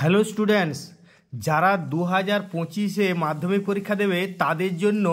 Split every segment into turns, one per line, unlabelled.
Hello students, যারা 2025-এ মাধ্যমিক পরীক্ষা দেবে তাদের জন্য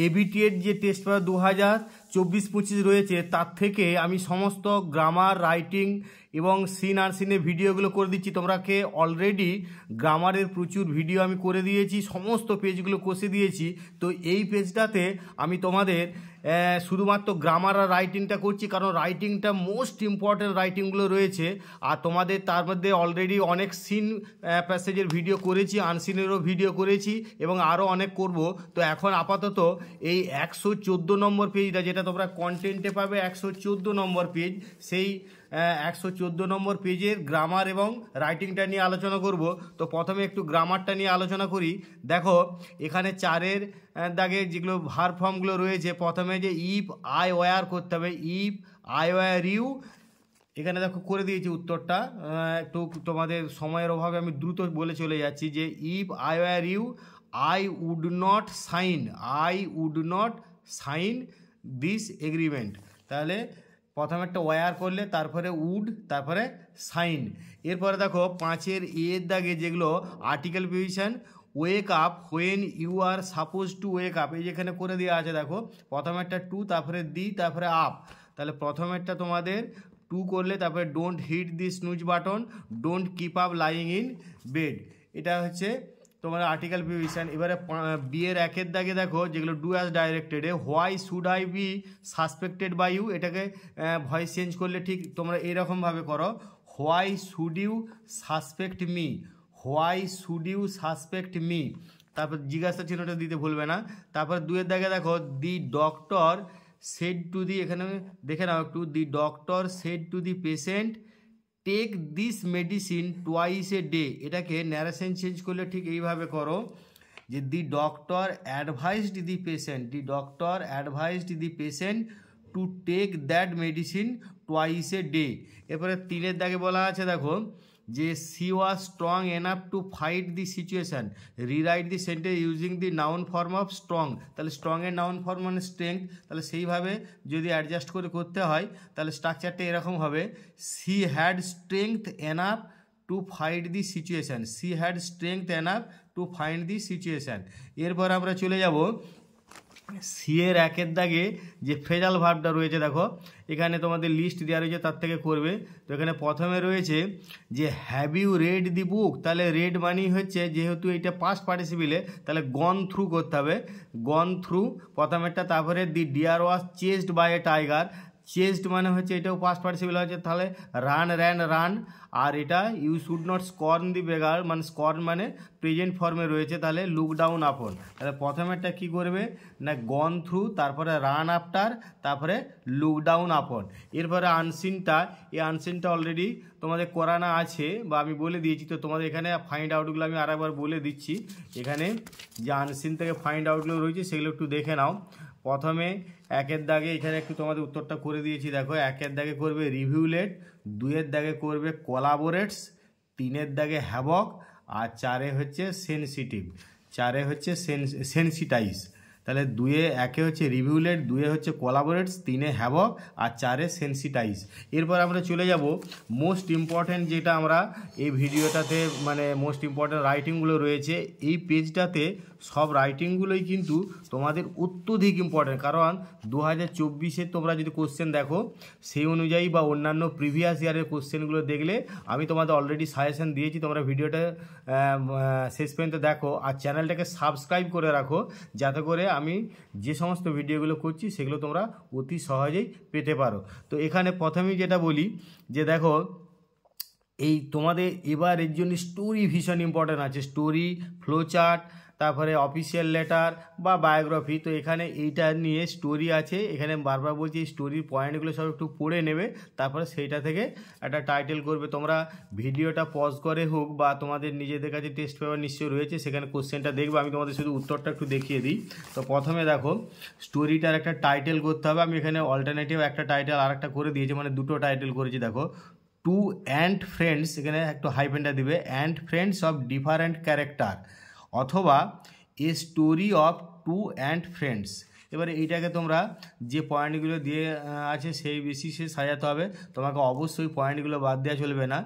এবিটিএর যে টেস্ট পেপার 2024-25 রয়েছে তার থেকে আমি সমস্ত গ্রামার, রাইটিং এবং সিন আর সিনের ভিডিওগুলো করে দিচ্ছি। তোমরাকে অলরেডি গ্রামারের প্রচুর ভিডিও আমি করে দিয়েছি, সমস্ত পেজগুলো কষে দিয়েছি। তো এই পেজটাতে আমি তোমাদের শুধুমাত্র গ্রামার আর রাইটিংটা করছি, কারণ রাইটিংটা মোস্ট ইম্পর্ট্যান্ট রাইটিংগুলো রয়েছে। আর তোমাদের তার মধ্যে অলরেডি অনেক সিন প্যাসেজের ভিডিও করেছি, আনসিনেরও ভিডিও করেছি এবং আরও অনেক করব। তো এখন আপাতত এই 114 নম্বর পেজটা, যেটা তোমরা কন্টেন্টে পাবে 114 নম্বর পেজ, সেই 114 নম্বর পেজের গ্রামার এবং রাইটিংটা নিয়ে আলোচনা করব। তো প্রথমে একটু গ্রামারটা নিয়ে আলোচনা করি। দেখো এখানে 4-এর দাগে যেগুলো ভার্ব ফর্মগুলো রয়েছে, প্রথমে যে ইফ আই ওয়ার করতে হবে, ইফ আই ওয়ার ইউ। এখানে দেখো করে দিয়েছি উত্তরটা, একটু তোমাদের সময়ের অভাবে আমি দ্রুত বলে চলে যাচ্ছি যে if I were you I would not sign this agreement. তাহলে প্রথমে একটা ওয়ার করলে, তারপরে উড, তারপরে সাইন। এরপরে দেখো 5-এর এর দাগে যেগুলো article preposition, wake up when you are suppose to wake up, এই যেখানে করে দেওয়া আছে দেখো, প্রথমে একটা টু, তারপরে দি, তারপরে আপ। তাহলে প্রথমেরটা তোমাদের টু করলে, তারপরে don't hit the snooze button, don't keep up lying in bed, এটা হচ্ছে তোমার আর্টিকেল প্রিপোজিশন। এবারে বিয়ের 1-এর দাগে দেখো যেগুলো ডু অ্যাজ ডাইরেক্টেডে, why should I be suspected by you, এটাকে ভয়েস চেঞ্জ করলে ঠিক তোমরা এরকমভাবে করো, why should you suspect me, why should you suspect me. তারপর জিজ্ঞাসা চিহ্নটা দিতে ভুলবে না। তারপর 2-এর দাগে দেখো the doctor said to the, এখানে দেখে নাও একটু, the doctor said to the patient take this medicine twice a day, এটাকে ন্যারেশন চেঞ্জ করলে ঠিক এইভাবে করো যে the doctor advised the patient to take that medicine twice a day. এরপরে 3-এর দাগে বলা আছে দেখো যে she was strong enough to fight the situation, rewrite the sentence using the noun form of strong. তাহলে স্ট্রংয়ের নাউন ফর্ম মানে strength, তাহলে সেইভাবে যদি অ্যাডজাস্ট করে করতে হয় তাহলে স্ট্রাকচারটা এরকম হবে, she had strength enough to fight the situation, she had strength enough to find the situation. এরপর আমরা চলে যাব সি-এর 1-এর দাগে যে ফ্রেজাল ভার্বটা রয়েছে, দেখো এখানে তোমাদের লিস্ট দেওয়া রয়েছে, তার থেকে করবে। তো এখানে প্রথমে রয়েছে যে হ্যাভ ইউ রেড দি বুক, তাহলে রেড মানেই হচ্ছে, যেহেতু এটা পাস্ট পার্টিসিপেলে, তাহলে গন থ্রু করতে হবে, গন থ্রু প্রথমেরটা। তারপরে the deer was chased by a tiger, chased মানে হচ্ছে এটাও পাস্ট পার্টিসিপেল হচ্ছে, তাহলে রান। আর এটা ইউ শুড নট স্কর্ন দি বেগার, মানে স্কর্ন মানে প্রেজেন্ট ফর্মে রয়েছে, তাহলে লুক ডাউন আপন। তাহলে প্রথমেরটা কী করবে না গন থ্রু, তারপরে রান আফটার, তারপরে লুক ডাউন আপন। এরপরে আনসিনটা, এই আনসিনটা অলরেডি তোমাদের করানো আছে বা আমি বলে দিয়েছি। তো তোমাদের এখানে ফাইন্ড আউটগুলো আমি আরেকবার বলে দিচ্ছি। এখানে যে আনসিন থেকে ফাইন্ড আউটগুলো রয়েছে সেগুলো একটু দেখে নাও। প্রথমে 1-এর দাগে এখানে একটু তোমাদের উত্তরটা করে দিয়েছি, দেখো 1-এর দাগে করবে রিভিউলেট, 2-এর দাগে করবে কোলাবোরেটস, 3-এর দাগে হ্যাভক, আর 4-এ হচ্ছে সেনসিটিভ, 4-এ হচ্ছে সেন্সিটাইজ। তাহলে 1-এ হচ্ছে রিভিউলেট, 2-এ হচ্ছে কোলাবোরেটস, 3-এ হ্যাভক, আর 4-এ সেন্সিটাইজ। এরপর আমরা চলে যাব মোস্ট ইম্পর্ট্যান্ট, যেটা আমরা এই ভিডিওটাতে মানে মোস্ট ইম্পর্ট্যান্ট রাইটিংগুলো রয়েছে এই পেজটাতে, সব রাইটিংগুলোই কিন্তু তোমাদের অত্যধিক ইম্পর্ট্যান্ট। কারণ 2024-এ তোমরা যদি কোশ্চেন দেখো সেই অনুযায়ী বা অন্যান্য প্রিভিয়াস ইয়ারের কোশ্চেনগুলো দেখলে আমি তোমাদের অলরেডি সাজেশন দিয়েছি, তোমরা ভিডিওটা শেষ পর্যন্ত দেখো আর চ্যানেলটাকে সাবস্ক্রাইব করে রাখো, যাতে করে আমি যে সমস্ত ভিডিওগুলো করছি সেগুলো তোমরা অতি সহজেই পেতে পারো। তো এখানে প্রথমেই যেটা বলি যে দেখো এই তোমাদের এবার এর জন্য স্টোরি ভীষণ ইম্পর্ট্যান্ট আছে, স্টোরি, ফ্লোচার্ট, তারপরে অফিসিয়াল লেটার বা বায়োগ্রাফি। তো এখানে এইটা নিয়ে স্টোরি আছে, এখানে বারবার বলছি এই স্টোরির পয়েন্টগুলো সব একটু পড়ে নেবে, তারপরে সেইটা থেকে একটা টাইটেল করবে। তোমরা ভিডিওটা পজ করে হোক বা তোমাদের নিজেদের কাছে টেস্ট পেপার নিশ্চয়ই রয়েছে, সেখানে কোশ্চেনটা দেখবে, আমি তোমাদের শুধু উত্তরটা একটু দেখিয়ে দিই। তো প্রথমে দেখো স্টোরিটার একটা টাইটেল করতে হবে, আমি এখানে অল্টারনেটিভ একটা টাইটেল আর একটা করে দিয়েছি, মানে দুটো টাইটেল করেছি। দেখো টু অ্যান্ড ফ্রেন্ডস, এখানে একটু হাইফেনটা দিবে, ant friends of different character, অথবা a story of two ant friends, এবারে এইটাকে তোমরা যে পয়েন্টগুলো দিয়ে আছে সেই বেসিসে সাজাতে হবে, তোমাকে অবশ্যই পয়েন্টগুলো বাদ দেওয়া চলবে না।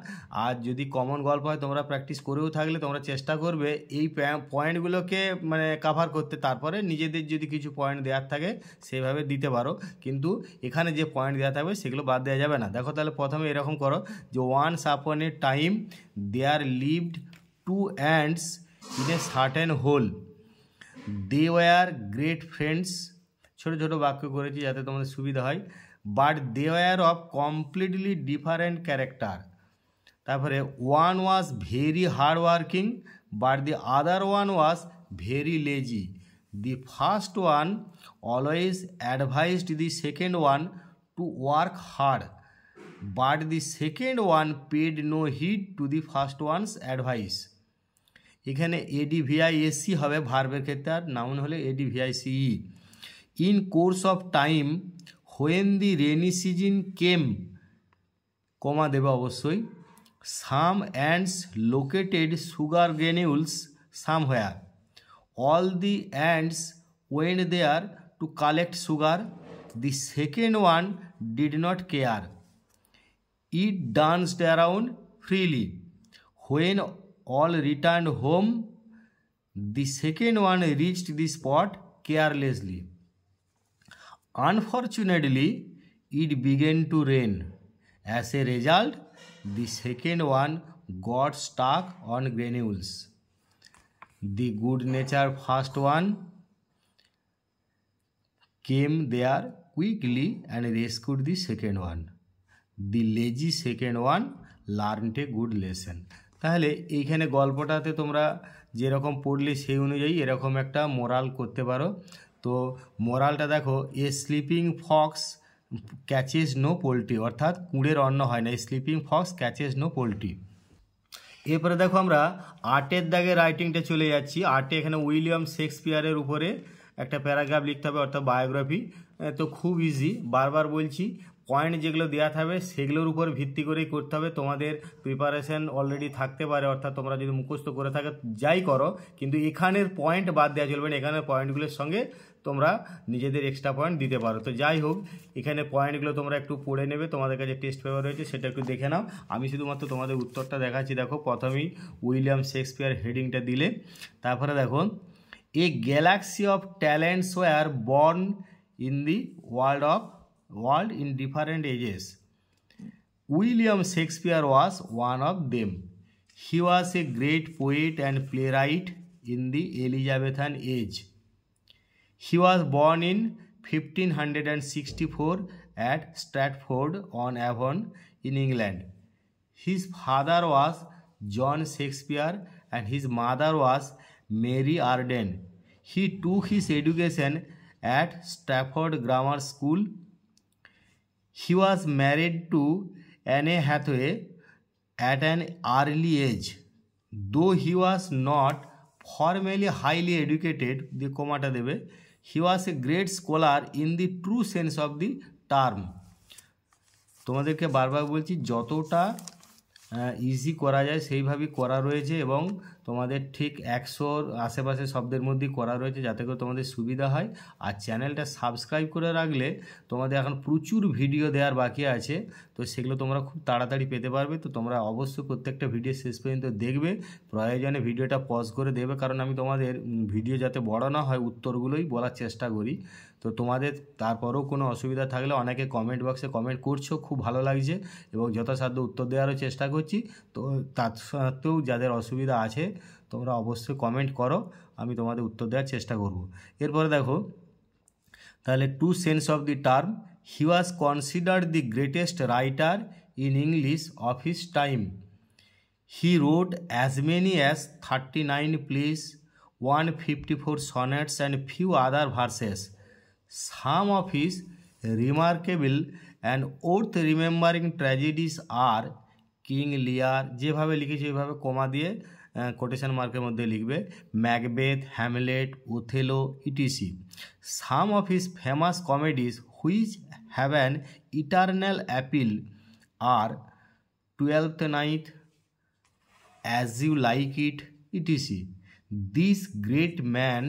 আর যদি কমন গল্প হয় তোমরা প্র্যাকটিস করেও থাকলে তোমরা চেষ্টা করবে এই পয়েন্টগুলোকে মানে কাভার করতে, তারপরে নিজেদের যদি কিছু পয়েন্ট দেওয়ার থাকে সেভাবে দিতে পারো, কিন্তু এখানে যে পয়েন্ট দেওয়া থাকবে সেগুলো বাদ দেওয়া যাবে না। দেখো তাহলে প্রথমে এরকম করো যে once upon a time there lived two ants in a certain hole, they were great friends, ছোটো ছোটো বাক্য করেছি যাতে তোমাদের সুবিধা হয়, but they were of completely different character. তারপরে one was very hard working but the other one was very lazy, the first one always advised the second one to work hard but the second one paid no heed to the first one's advice. এখানে এডিভিআইএসসি হবে ভার্বের ক্ষেত্রে, আর noun হলে A D V I C E. In course of time when the rainy season came, comma দেবে অবশ্যই, some ants located sugar granules somewhere, all the ants went there to collect sugar, the second one did not care, it danced around freely, when all returned home, the second one reached the spot carelessly. Unfortunately, it began to rain. As a result, the second one got stuck on granules. The good-natured first one came there quickly and rescued the second one. The lazy second one learned a good lesson. তাহলে এইখানে গল্পটাতে তোমরা যেরকম পড়লে সেই অনুযায়ী এরকম একটা moral করতে পারো। তো মোরালটা দেখো, a sleeping fox catches no poultry, অর্থাৎ কুঁড়ের অন্ন হয় না, sleeping fox catches no poultry. এরপরে দেখো আমরা আটের দাগে রাইটিংটা চলে যাচ্ছি। আটে এখানে উইলিয়াম শেক্সপিয়ারের উপরে একটা প্যারাগ্রাফ লিখতে হবে, অর্থাৎ বায়োগ্রাফি। তো খুব ইজি, বারবার বলছি, পয়েন্ট যেগুলো দেওয়া থাকবে সেগুলোর উপর ভিত্তি করেই করতে হবে। তোমাদের প্রিপারেশন অলরেডি থাকতে পারে, অর্থাৎ তোমরা যদি মুখস্থ করে থাকে যাই করো, কিন্তু এখানের পয়েন্ট বাদ দেওয়া চলবে না, এখানের পয়েন্টগুলোর সঙ্গে তোমরা নিজেদের এক্সট্রা পয়েন্ট দিতে পারো। তো যাই হোক, এখানে পয়েন্টগুলো তোমরা একটু পড়ে নেবে, তোমাদের কাছে টেস্ট পেপার রয়েছে সেটা একটু দেখে নাও। আমি শুধুমাত্র তোমাদের উত্তরটা দেখাচ্ছি। দেখো প্রথমেই উইলিয়াম শেক্সপিয়ার হেডিংটা দিলে, তারপরে দেখো, এ Galaxy of talents were born in the world in different ages. William Shakespeare was one of them. He was a great poet and playwright in the Elizabethan age. He was born in 1564 at Stratford-on-Avon in England. His father was John Shakespeare and his mother was Mary Arden. He took his education at Stratford Grammar School. He was married to Anne Hathaway at an early age. Though he was not formally highly educated, the comata debe, he was a great scholar in the true sense of the term. তোমাদেরকে বারবার বলছি, যতটা easy করা যায় সেইভাবেই করা রয়েছে, এবং তোমাদের ঠিক 100-র আশেপাশে শব্দের মধ্যেই করা রয়েছে, যাতে করে তোমাদের সুবিধা হয়। আর চ্যানেলটা সাবস্ক্রাইব করে রাখলে তোমাদের এখন প্রচুর ভিডিও দেওয়ার বাকি আছে, তো সেগুলো তোমরা খুব তাড়াতাড়ি পেতে পারবে। তো তোমরা অবশ্যই প্রত্যেকটা ভিডিও শেষ পর্যন্ত দেখবে, প্রয়োজনে ভিডিওটা পজ করে দেবে, কারণ আমি তোমাদের ভিডিও যাতে বড় না হয় উত্তরগুলোই বলার চেষ্টা করি। তো তোমাদের তারপরেও কোনো অসুবিধা থাকলে অনেকে কমেন্ট বক্সে কমেন্ট করছো, খুব ভালো লাগছে, এবং যথাসাধ্য উত্তর দেওয়ারও চেষ্টা করছি। তো তার সত্ত্বেও যাদের অসুবিধা আছে তোমরা অবশ্যই কমেন্ট করো, আমি তোমাদের উত্তর দেওয়ার চেষ্টা করব। এরপরে দেখো, তাহলে to sense of the term, he was considered the greatest writer in English of his time. He wrote as many as 39 plays, 154 sonnets and few other verses. Some of his remarkable and worth remembering tragedies are king লিয়ার, যেভাবে লিখেছি ওইভাবে কমা দিয়ে quotation মার্কের মধ্যে লিখবে, Macbeth, Hamlet, Othello, ETC. Some of his famous comedies which have an eternal appeal are 12th Night, As You Like It, etc. This great man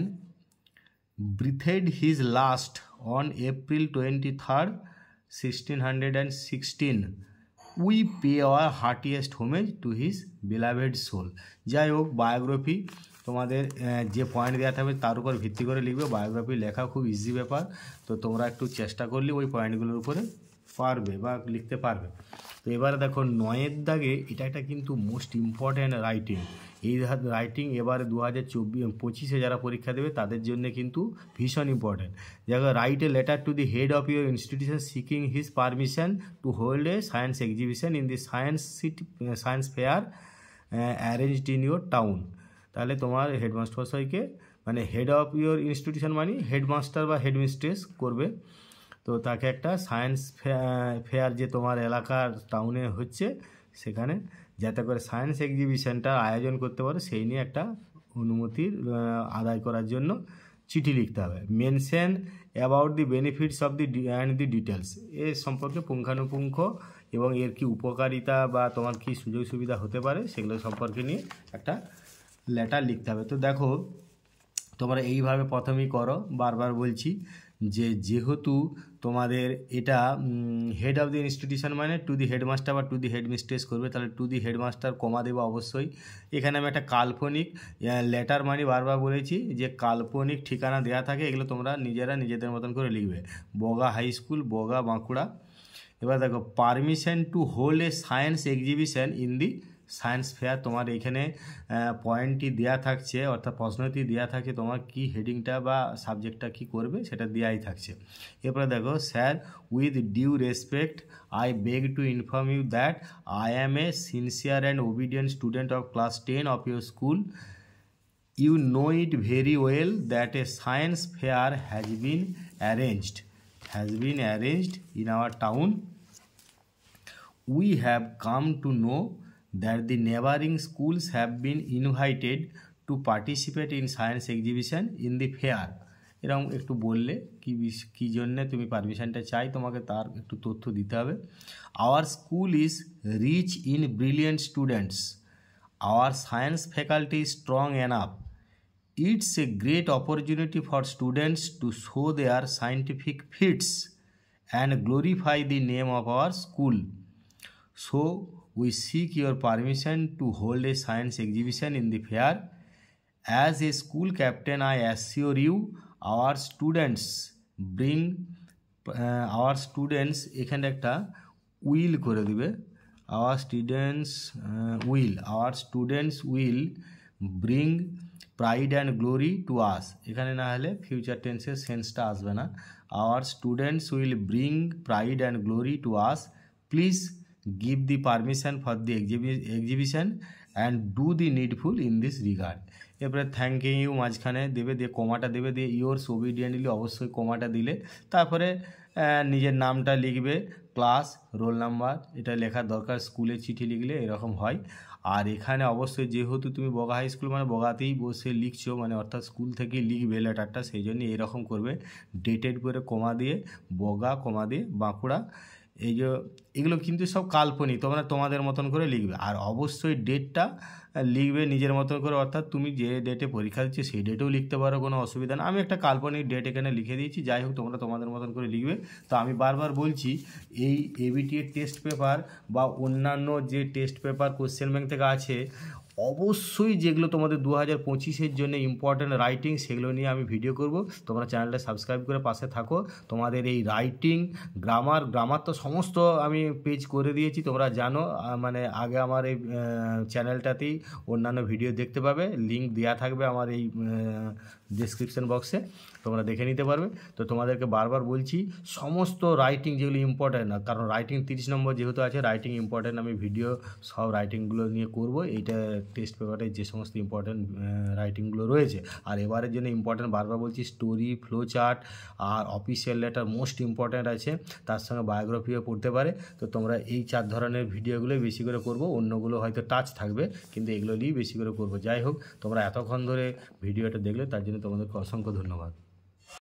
breathed his last on April 23rd, 1616. We pay our heartiest homage to his beloved soul. যাই হোক, biography তোমাদের যে point দেওয়া থাকবে তার উপর ভিত্তি করে লিখবে। বায়োগ্রাফি লেখা খুব ইজি ব্যাপার, তো তোমরা একটু চেষ্টা করলে ওই পয়েন্টগুলোর উপরে পারবে বা লিখতে পারবে। তো এবারে দেখো 9-এর দাগে, এটা একটা কিন্তু মোস্ট ইম্পর্ট্যান্ট রাইটিং। এই রাইটিং এবারে 2024-25-এ যারা পরীক্ষা দেবে তাদের জন্য কিন্তু ভীষণ ইম্পর্ট্যান্ট। দেখো, write a letter to the head of your institution seeking his permission to hold a science exhibition in the science fair arranged in your town. তাহলে তোমার হেডমাস্টারমশাইকে, মানে হেড অফ ইউর ইনস্টিটিউশন মানে হেডমাস্টার বা headmistress করবে, তো তাকে একটা science fair যে তোমার এলাকার টাউনে হচ্ছে সেখানে যাতে করে সায়েন্স এক্সিবিশনটা আয়োজন করতে পারে সেই নিয়ে একটা অনুমতির আদায় করার জন্য চিঠি লিখতে হবে। Mention about the benefits of the and the details, এর সম্পর্কে পুঙ্খানুপুঙ্খ এবং এর কি উপকারিতা বা তোমার কি সুযোগ সুবিধা হতে পারে সেগুলো সম্পর্কে নিয়ে একটা লেটার লিখতে হবে। তো দেখো, তোমরা এইভাবে প্রথমেই করো, বারবার বলছি যে যেহেতু তোমাদের এটা হেড অফ দি ইনস্টিটিউশন মানে টু দি হেডমাস্টার বা টু দি হেডমিস্ট্রেস করবে, তাহলে টু দি হেডমাস্টার কমা দেবো অবশ্যই। এখানে আমি একটা কাল্পনিক লেটার মানে বারবার বলেছি যে কাল্পনিক ঠিকানা দেওয়া থাকে, এগুলো তোমরা নিজেরা নিজেদের মতন করে লিখবে। বগা হাই স্কুল, বগা, বাঁকুড়া। এবার দেখো, permission to hold a science exhibition in the science fair, তোমার এইখানে পয়েন্টটি দেওয়া থাকছে, অর্থাৎ প্রশ্নটি দেওয়া থাকে তোমার কি হেডিংটা বা সাবজেক্টটা কি করবে সেটা দেওয়াই থাকছে। এরপরে দেখো, sir with due respect I beg to inform you that I am a sincere and obedient student of class 10 of your school. You know it very well that a science fair has been arranged in our town. We have come to know that the neighboring schools have been invited to participate in science exhibition in the fair. এরকম একটু বললে কি জন্য তুমি পারমিশনটা চাই তোমাকে তার একটু তথ্য দিতে হবে। Our school is rich in brilliant students. Our science faculty is strong enough. It's a great opportunity for students to show their scientific feats and glorify the name of our school. So we seek your permission to hold a science exhibition in the fair. As a school captain, I assure you our students এখানে একটা will করে দিবে, our students will bring pride and glory to us, এখানে না হলে future টেন্সের সেন্সটা আসবে না। our students will bring pride and glory to us. Please give the permission for the exhibition and do the needful in this regard. এরপরে thank you মাঝখানে দেবে, দিয়ে কমাটা দেবে, দিয়ে ইয়োর্স ওবিডিয়েন্টলি অবশ্যই কমাটা দিলে তারপরে নিজের নামটা লিখবে, ক্লাস, রোল নাম্বার, এটা লেখার দরকার। স্কুলে চিঠি লিখলে এরকম হয়। আর এখানে অবশ্যই যেহেতু তুমি বগা হাই স্কুল মানে বগাতেই বসে লিখছো, মানে অর্থাৎ স্কুল থেকেই লিখবে লেটারটা, সেই জন্য এরকম করবে, ডেটেড করে কমা দিয়ে বগা, কমা দিয়ে বাঁকুড়া। এই যে এগুলো কিন্তু সব কাল্পনিক, তোমরা তোমাদের মতন করে লিখবে। আর অবশ্যই ডেটটা লিখবে নিজের মতন করে, অর্থাৎ তুমি যে ডেটে পরীক্ষা দিচ্ছ সেই ডেটেও লিখতে পারো, কোনো অসুবিধা না। আমি একটা কাল্পনিক ডেট এখানে লিখে দিয়েছি, যাই হোক তোমরা তোমাদের মতন করে লিখবে। তো আমি বারবার বলছি, এই এবিটি এর টেস্ট পেপার বা অন্যান্য যে টেস্ট পেপার কোশ্চেন ব্যাংক থেকে আছে, অবশ্যই যেগুলো তোমাদের 2025-এর জন্য ইম্পর্ট্যান্ট রাইটিং সেগুলো নিয়ে আমি ভিডিও করব। তোমরা চ্যানেলটা সাবস্ক্রাইব করে পাশে থাকো। তোমাদের এই রাইটিং, গ্রামার তো সমস্ত আমি পেজ করে দিয়েছি, তোমরা জানো, মানে আগে আমার এই চ্যানেলটাতেই অন্যান্য ভিডিও দেখতে পাবে, লিঙ্ক দেওয়া থাকবে আমার এই ডেসক্রিপশন বক্সে, তোমরা দেখে নিতে পারবে। তো তোমাদেরকে বারবার বলছি, সমস্ত রাইটিং যেগুলো ইম্পর্ট্যান্ট না, কারণ রাইটিং 30 নম্বর যেহেতু আছে, রাইটিং ইম্পর্ট্যান্ট, আমি ভিডিও সব রাইটিংগুলো নিয়ে করব। এইটা টেস্ট পেপারে যে সমস্ত ইম্পর্ট্যান্ট রাইটিংগুলো রয়েছে। আর এবারের জন্য ইম্পর্ট্যান্ট বারবার বলছি, স্টোরি, ফ্লো চার্ট আর অফিসিয়াল লেটার মোস্ট ইম্পর্ট্যান্ট আছে, তার সঙ্গে বায়োগ্রাফিও পড়তে পারে। তো তোমরা এই 4 ধরনের ভিডিওগুলোই বেশি করে করবো, অন্যগুলো হয়তো টাচ থাকবে কিন্তু এগুলো নিয়েই বেশি করে করবো। যাই হোক, তোমরা এতক্ষণ ধরে ভিডিওটা দেখলে তার জন্য তোমাদেরকে অসংখ্য ধন্যবাদ।